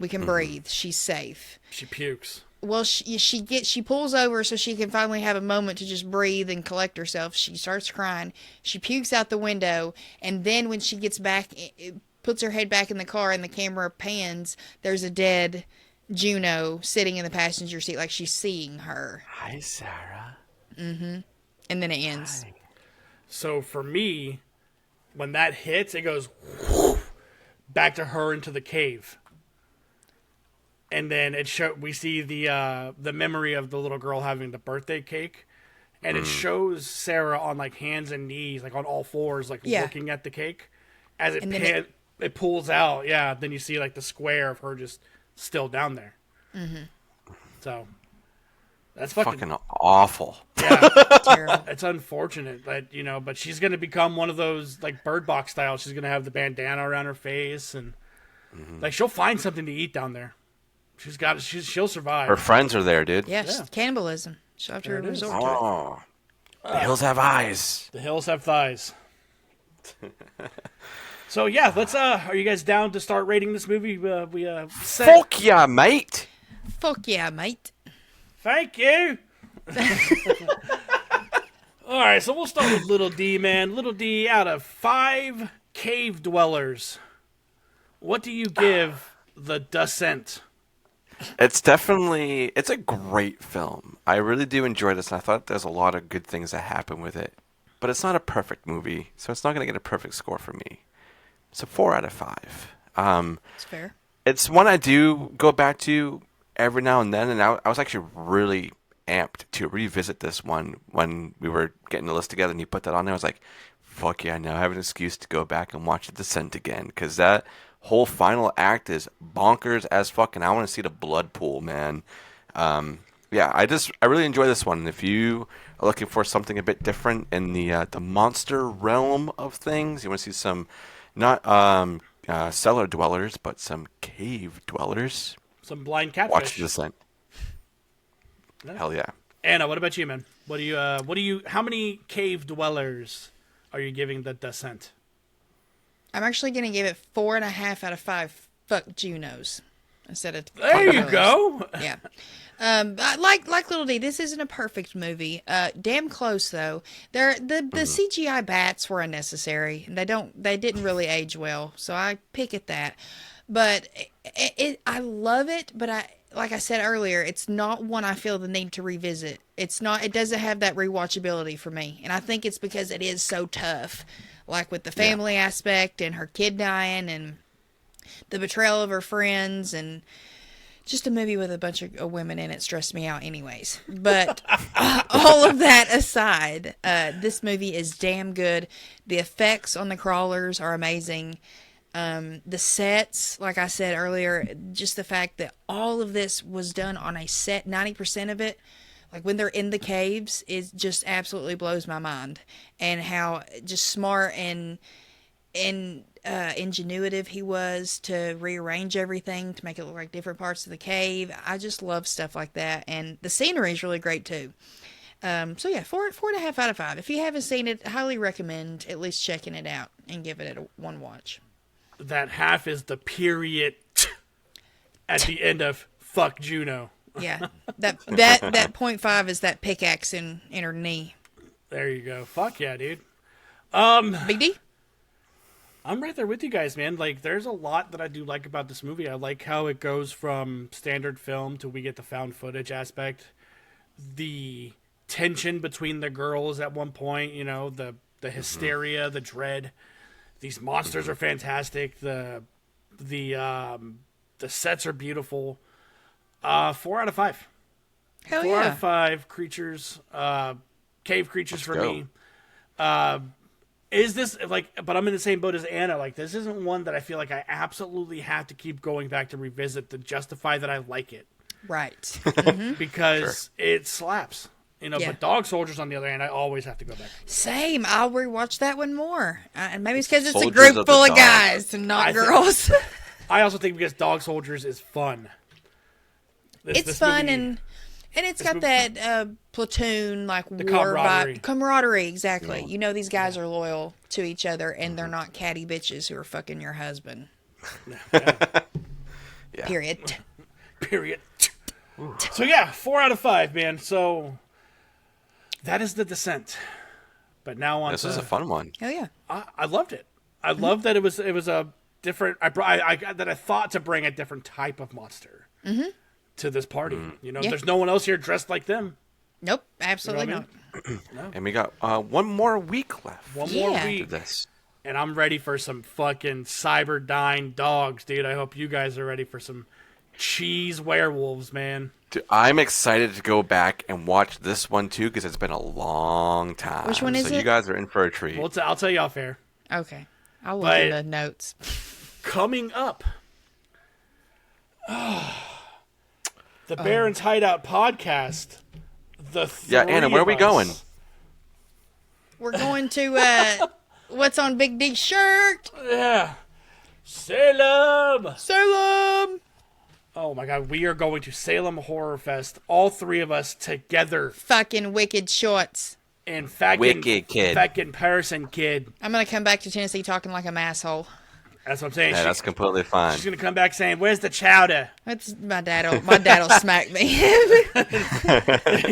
we can breathe. She's safe. She pukes. Well, she pulls over so she can finally have a moment to just breathe and collect herself. She starts crying. She pukes out the window, and then when she gets back, it puts her head back in the car, and the camera pans. There's a dead Juno sitting in the passenger seat, like she's seeing her, Hi, Sarah. and then it ends. So for me, when that hits, it goes back to her into the cave. And then we see the memory of the little girl having the birthday cake, and it shows Sarah on like hands and knees, like on all fours, like Yeah. looking at the cake. As it And then it pulls out, yeah. Then you see like the square of her just still down there. Mm-hmm. So That's fucking awful. Yeah. Terrible. It's unfortunate, but but she's gonna become one of those like Bird Box style. She's gonna have the bandana around her face, and like she'll find something to eat down there. She'll survive. Her friends are there, dude. Yes, Yeah. cannibalism. She'll have to There it is. resort to it. Oh, the hills have eyes. The hills have thighs. So yeah, let's. Are you guys down to start rating this movie? We said. Fuck yeah, mate. Fuck yeah, mate. Thank you. All right, so we'll start with Little D, man. Little D, out of 5 cave dwellers, what do you give the Descent? It's a great film. I really do enjoy this, and I thought there's a lot of good things that happen with it. But it's not a perfect movie, so it's not going to get a perfect score for me. It's a 4 out of 5. It's fair. It's one I do go back to every now and then, and I was actually really amped to revisit this one when we were getting the list together, and you put that on there. I was like, fuck yeah, now I have an excuse to go back and watch The Descent again, because that whole final act is bonkers as fuck, and I want to see the blood pool, man. Yeah, I really enjoy this one. And if you are looking for something a bit different in the monster realm of things, you want to see some not cellar dwellers, but some cave dwellers, Some blind catfish. watch The Descent. Hell yeah. Anna, what about you, man? What do you? How many cave dwellers are you giving the Descent? I'm actually going to give it 4.5 out of 5 fuck Junos instead of. There you go. Yeah. Like Little D, this isn't a perfect movie. Damn close though. The CGI bats were unnecessary. They didn't really age well, so I pick at that. But I love it. But like I said earlier, it's not one I feel the need to revisit. It doesn't have that rewatchability for me, and I think it's because it is so tough. Like with the family aspect and her kid dying and the betrayal of her friends, and just a movie with a bunch of women in it stressed me out anyways. But all of that aside, this movie is damn good. The effects on the crawlers are amazing. The sets, like I said earlier, just the fact that all of this was done on a set, 90% of it, like when they're in the caves, it just absolutely blows my mind. And how just smart and ingenuitive he was to rearrange everything to make it look like different parts of the cave. I just love stuff like that, and the scenery is really great too. So yeah, 4.5 out of 5. If you haven't seen it, I highly recommend at least checking it out and giving it one watch. That half is the period at the end of fuck Juno. Yeah, that 0.5 is that pickaxe in her knee. There you go. Fuck yeah, dude. Big D? I'm right there with you guys, man. Like, there's a lot that I do like about this movie. I like how it goes from standard film to we get the found footage aspect. The tension between the girls at one point, the hysteria, the dread. These monsters are fantastic. The sets are beautiful. 4 out of 5. Hell 4 yeah. out of 5 creatures, cave creatures for me. Is this but I'm in the same boat as Anna. Like, this isn't one that I feel like I absolutely have to keep going back to revisit to justify that I like it. Right. Because it slaps. Yeah. But Dog Soldiers, on the other hand, I always have to go back. Same. I'll rewatch that one more. And maybe it's because it's Soldiers a group of the full of Dog. guys and not girls. I also think because Dog Soldiers is fun. It's fun, movie, and it's got that platoon, like, war camaraderie. camaraderie, exactly. These guys are loyal to each other, and they're not catty bitches who are fucking your husband. Yeah. Period. So yeah, 4 out of 5, man. So that is The Descent. But now on This is a fun one. Hell yeah. I loved it. I loved that it was a different. I thought to bring a different type of monster to this party. There's no one else here dressed like them. Nope, absolutely You know not. And we got one more week left. One more Yeah. week, After this. and I'm ready for some fucking cyberdyne dogs, dude. I hope you guys are ready for some cheese werewolves, man. Dude, I'm excited to go back and watch this one too because it's been a long time. Which one is so it? you guys are in for a treat. Well, I'll tell you off air. Okay. I'll look in But- the notes. Coming up. The Baron's Hideout podcast. The three Anna, where are we of going? us. We're going to what's on Big D's shirt? Yeah. Salem. Salem. Oh my God, we are going to Salem Horror Fest. All three of us together. Fucking wicked shorts. And fucking Wicked kid. Fucking Patterson kid. I'm gonna come back to Tennessee talking like a asshole. That's what I'm saying. Yeah, that's completely fine. She's gonna come back saying, "Where's the chowder?" That's my dad'll smack me.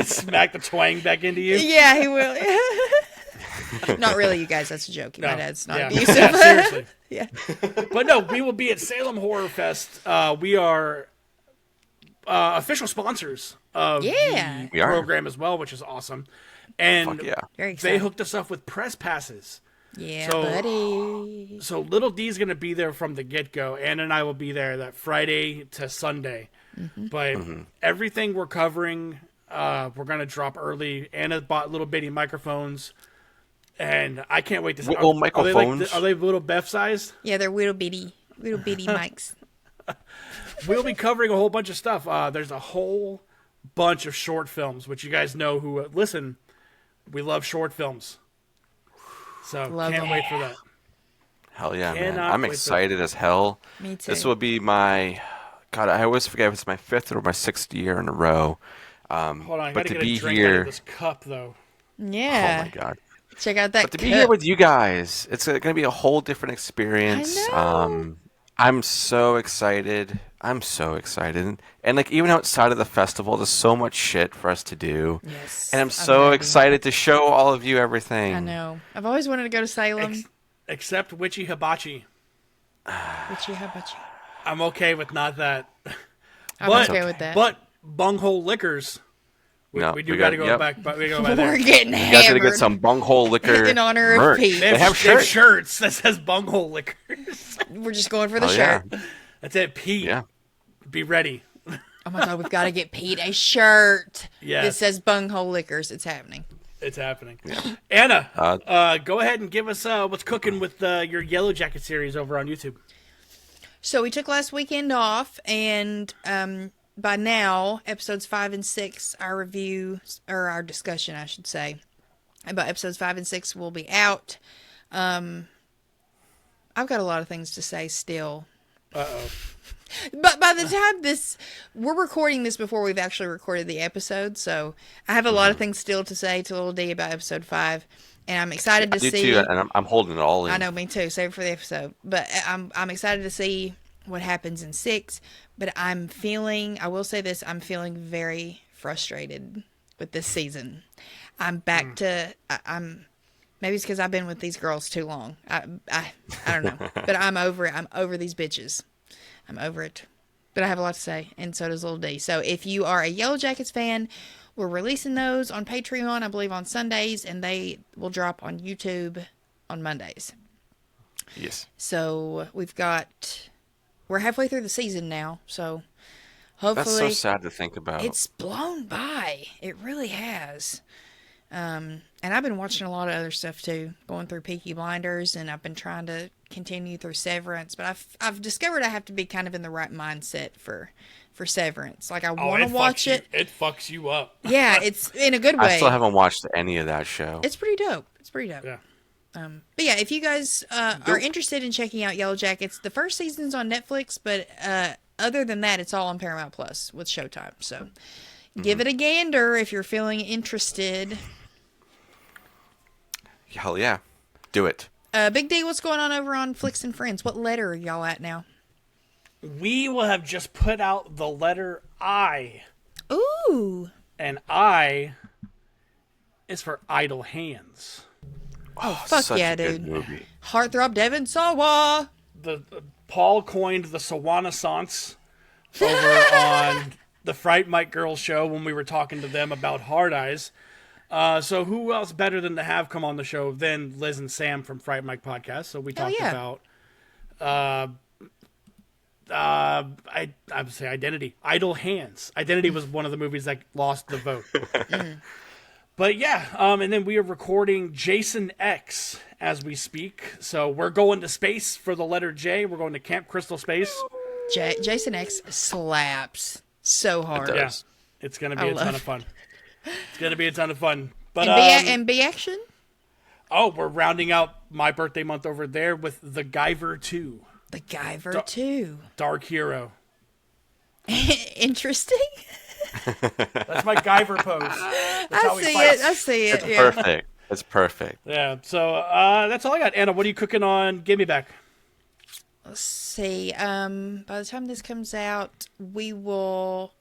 Smack the twang back into you. Yeah, he will. Not really, you guys. That's a joke. My dad's not abusive. Yeah, seriously. Yeah. But no, we will be at Salem Horror Fest. We are official sponsors of Yeah. the program as well, which is awesome. And Fuck yeah. Very they excited. hooked us up with press passes. Yeah, So- buddy. So Little D's going to be there from the get-go. Anna and I will be there that Friday to Sunday. But everything we're covering, we're going to drop early. Anna bought little bitty microphones. And I can't wait to see. Little microphones? Are they little Beth sized? Yeah, they're little bitty mics. We'll be covering a whole bunch of stuff. There's a whole bunch of short films, which you guys know who listen. We love short films. So Love can't them. wait for that. Hell yeah, man. Cannot I'm wait for- excited as hell. Me too. This will be my... God, I always forget if it's my 5th or my 6th year in a row. Hold on, I but gotta to get be a drink out here... of this cup, though. Yeah. Oh my God. Check out that But to be here with you guys, it's going to be a whole different experience. I know. I'm so excited. I'm so excited. And like even outside of the festival, there's so much shit for us to do. Yes. And I'm so ready. excited to show all of you everything. I know. I've always wanted to go to Salem. Except Witchy Hibachi. Richie, how about you? I'm okay with not that. I'm okay with that. But Bunghole Liquors. No, we do we got to got- go yep. back. But we go by We're there. getting You guys got to hammered. get some bunghole liquor In honor of merch. Pete. They have They have shirts. shirts that says Bunghole Liquors. We're just going for the Oh, yeah. shirt. That's it, Pete. Yeah. Be ready. Oh my God, we've got to get Pete a shirt Yes. that says Bunghole Liquors. It's happening. It's happening. Anna, go ahead and give us what's cooking with your Yellow Jacket series over on YouTube. So we took last weekend off, and by now, episodes 5 and 6, our discussion, I should say, about episodes 5 and 6 will be out. I've got a lot of things to say still. Uh-oh. But by the time we're recording this before we've actually recorded the episode, so I have a lot of things still to say to Little D about episode 5, and I'm excited to I do see. too, and I'm holding it all in. I know, me too. Save it for the episode. But I'm excited to see what happens in 6. But I will say this, I'm feeling very frustrated with this season. I'm back to, maybe it's because I've been with these girls too long. I don't know. But I'm over it. I'm over these bitches. I'm over it. But I have a lot to say, and so does Little D. So if you are a Yellow Jackets fan, we're releasing those on Patreon, I believe, on Sundays, and they will drop on YouTube on Mondays. Yes. So we're halfway through the season now, so hopefully That's so sad to think about. it's blown by. It really has. And I've been watching a lot of other stuff too, going through Peaky Blinders, and I've been trying to continue through Severance, but I've discovered I have to be kind of in the right mindset for Severance. Like I want to watch it. It fucks you up. Yeah, it's in a good way. I still haven't watched any of that show. It's pretty dope. Yeah. But yeah, if you guys are interested in checking out Yellow Jackets, the first season's on Netflix, but other than that, it's all on Paramount Plus with Showtime. So give it a gander if you're feeling interested. Hell yeah. Do it. Big D, what's going on over on Flicks and Friends? What letter are y'all at now? We will have just put out the letter I, Ooh. and I is for Idle Hands. Oh, fuck Such yeah, a good dude. movie. Heartthrob Devin Sawa. Paul coined the Sawana-sance over on the Fright Mike Girls show when we were talking to them about Hard Eyes. So who else better than to have come on the show than Liz and Sam from Fright Mike Podcast? So we talked about I would say Identity. Idle Hands. Identity was one of the movies that lost the vote. But yeah, and then we are recording Jason X as we speak. So we're going to space for the letter J. We're going to Camp Crystal Space. Jason X slaps. so hard. does. Yeah, it's gonna be a ton of fun. It's gonna be a ton of fun. But And B action. oh, we're rounding out my birthday month over there with The Guyver 2, The Guyver 2. Dark Hero. Interesting. That's my Guyver pose. That's how he I fights. see it. It's Yeah. perfect. It's perfect. Yeah. So that's all I got. Anna, what are you cooking on? Give me back. Let's see. By the time this comes out, we will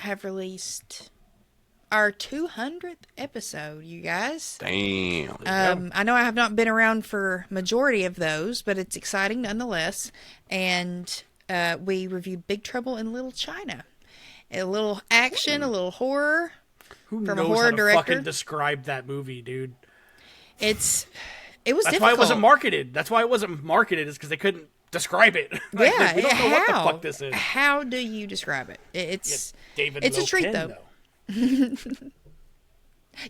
have released our 200th episode, you guys. Damn. I know I have not been around for majority of those, but it's exciting nonetheless. And we reviewed Big Trouble in Little China. A little action, a little horror. Who From a knows horror how to director? fucking describe that movie, dude? It was That's difficult. why it wasn't marketed. That's why it wasn't marketed, is because they couldn't describe it. Like, Yeah, we don't know what the how? fuck this is. How do you describe it? It's David it's a treat, Lopen, though.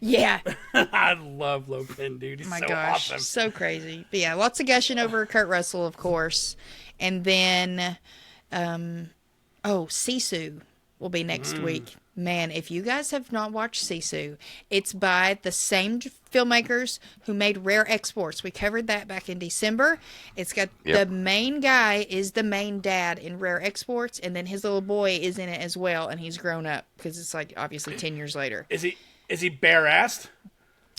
Yeah. I love Lopen, dude. He's My so gosh, awesome. so crazy. But yeah, lots of gushing over Kurt Russell, of course, and then, Sisu will be next week. Man, if you guys have not watched Sisu, it's by the same filmmakers who made Rare Exports. We covered that back in December. It's got the main guy is the main dad in Rare Exports, and then his little boy is in it as well, and he's grown up because it's like obviously 10 years later. Is he bare-assed?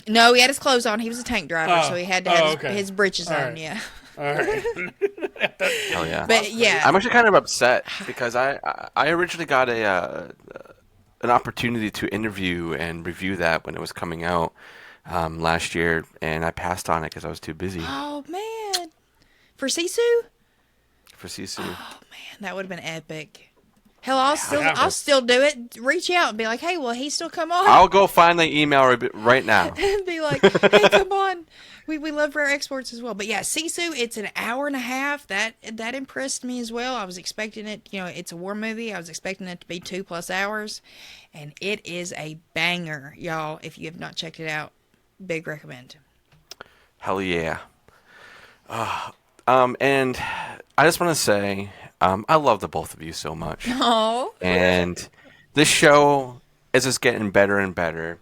No, he had his clothes on. He was a tank driver, Oh. so he had to have okay. his britches All on. right. Yeah, All right. Hell yeah. but yeah, I'm actually kind of upset because I originally got an opportunity to interview and review that when it was coming out last year, and I passed on it because I was too busy oh man, for Sisu. for Sisu. Oh man, that would have been epic. Hell, I'll Yeah. still do it. Reach out and be like, hey, will he still come on? I'll go find the email right now. And be like, hey, come on. We love Rare Exports as well. But yeah, Sisu, it's an hour and a half. That impressed me as well. I was expecting it, it's a war movie. I was expecting it to be 2+ hours. And it is a banger, y'all. If you have not checked it out, big recommend. Hell yeah. And I just want to say, I love the both of you so much. Oh. And this show is just getting better and better.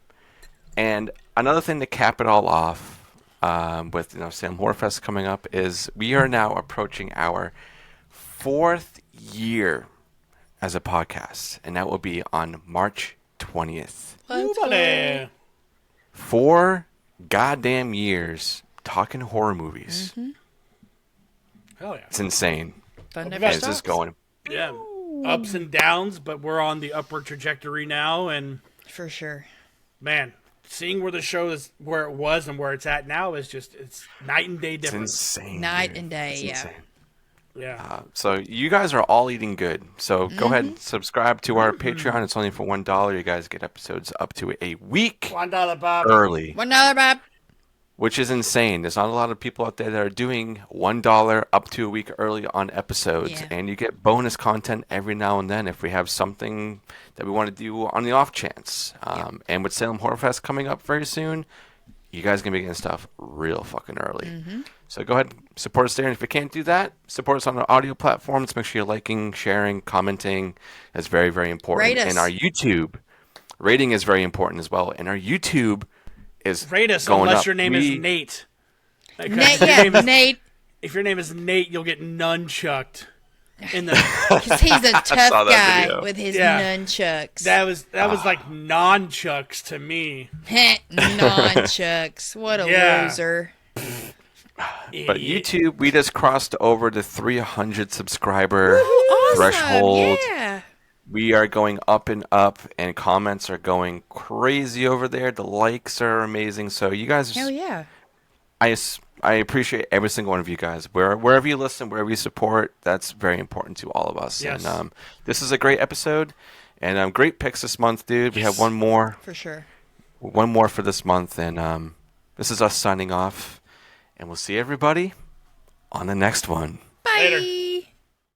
And another thing to cap it all off, with Salem Horror Fest coming up, is we are now approaching our 4th year as a podcast, and that will be on March 20th. Let's Ooh, buddy. 4 goddamn years talking horror movies. Hell yeah. It's insane. Fun Okay, never guys, It's just stops. going. Yeah. Ups and downs, but we're on the upward trajectory now, and For sure. man, seeing where the show is, where it was and where it's at now, is just, it's night and day It's difference. insane. Night dude. and day, It's yeah. insane. Yeah. So you guys are all eating good. So go ahead and subscribe to our Patreon. It's only for $1. You guys get episodes up to a week $1, Bob. early, $1, Bob. which is insane. There's not a lot of people out there that are doing $1 up to a week early on episodes. Yeah. And you get bonus content every now and then if we have something that we want to do on the off chance. And with Salem Horror Fest coming up very soon, you guys are going to be getting stuff real fucking early. So go ahead and support us there. And if you can't do that, support us on our audio platforms. Make sure you're liking, sharing, commenting. That's very, very important. Rate us. And our YouTube rating is very important as well. And our YouTube is Rate us going unless up. your name is Nate. Okay? Nate, If your name is- Nate, If your name is Nate, you'll get nunchucked. In the because he's a tough saw that guy video. with his Yeah. nunchucks. that was like nunchucks to me. Nunchucks. What a Yeah. loser. But Idiot. YouTube, we just crossed over the 300 subscriber Awesome. threshold. Yeah. We are going up and up, and comments are going crazy over there. The likes are amazing. So you guys, Hell yeah. I appreciate every single one of you guys. Wherever you listen, wherever you support, that's very important to all of us. Yes. And this is a great episode, and great picks this month, dude. We have one more For sure. for this month, and this is us signing off, and we'll see everybody on the next one. Bye. Later.